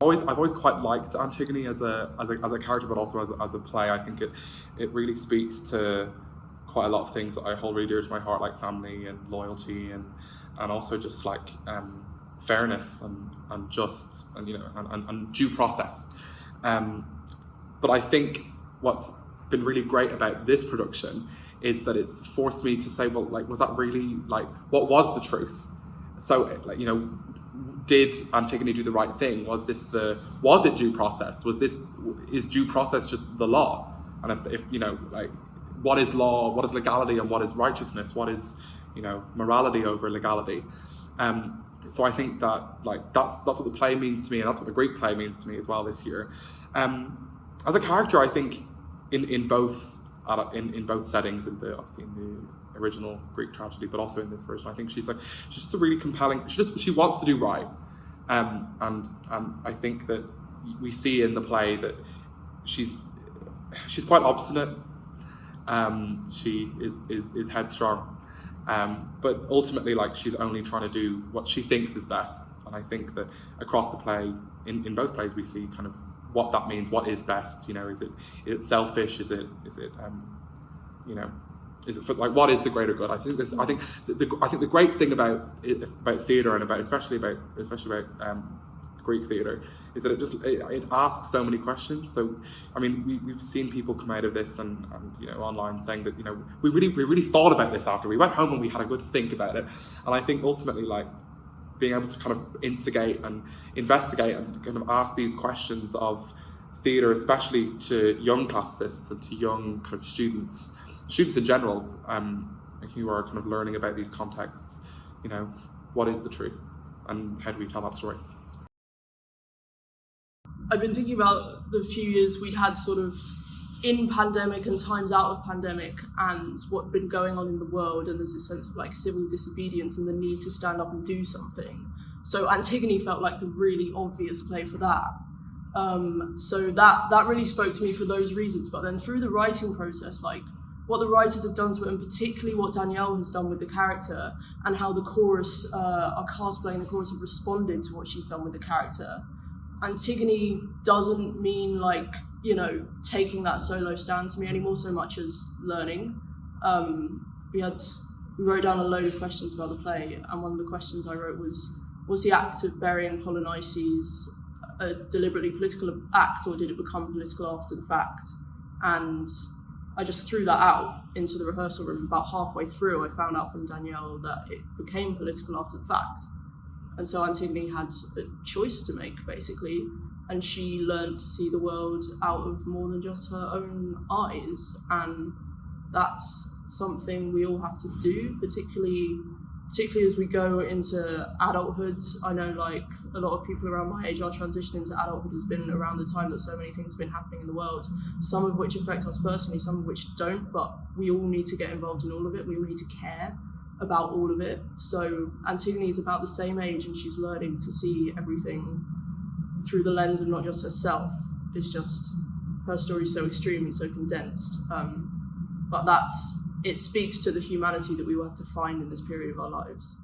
I've always quite liked Antigone as a character, but also as a play. I think it really speaks to quite a lot of things that I hold really dear to my heart, like family and loyalty, and also just like fairness and just and due process. But I think what's been really great about this production is that it's forced me to say, well, like, was that really, like, what was the truth? So, like, did Antigone do the right thing? Was it due process? Is due process just the law? And if like, what is law? What is legality? And what is righteousness? What is, morality over legality? So I think that, like, that's what the play means to me, and that's what the Greek play means to me as well this year. As a character, I think in both settings, obviously in the original Greek tragedy, but also in this version, I think she's just a really compelling. She wants to do right, and I think that we see in the play that she's quite obstinate. She is headstrong, but ultimately, like, she's only trying to do what she thinks is best. And I think that across the play, in both plays, we see kind of what that means. What is best? Is it selfish? Is it like, what is the greater good? I think the great thing about theatre, and especially about Greek theatre, is that it asks so many questions. So, I mean, we've seen people come out of this and online saying that we really thought about this after we went home and we had a good think about it. And I think ultimately, like, being able to kind of instigate and investigate and kind of ask these questions of theatre, especially to young classicists and to young kind of students in general, who are kind of learning about these contexts. What is the truth, and how do we tell that story? I've been thinking about the few years we'd had sort of in pandemic and times out of pandemic, and what's been going on in the world, and there's this sense of, like, civil disobedience and the need to stand up and do something. So Antigone felt like the really obvious play for that. So that really spoke to me for those reasons. But then through the writing process, like, what the writers have done to it, and particularly what Danielle has done with the character, and how the chorus, our cast playing the chorus, have responded to what she's done with the character. Antigone doesn't mean, like, taking that solo stand to me anymore so much as learning. We wrote down a load of questions about the play, and one of the questions I wrote was the act of burying Polynices a deliberately political act, or did it become political after the fact? And I just threw that out into the rehearsal room. About halfway through, I found out from Danielle that it became political after the fact. And so Antigone had a choice to make, basically, and she learned to see the world out of more than just her own eyes. And that's something we all have to do, particularly as we go into adulthood. I know, like, a lot of people around my age, our transition into adulthood has been around the time that so many things have been happening in the world, some of which affect us personally, some of which don't, but we all need to get involved in all of it. We all need to care about all of it. So Antigone is about the same age, and she's learning to see everything through the lens of not just herself. It's just her story's so extreme and so condensed. But it speaks to the humanity that we will have to find in this period of our lives.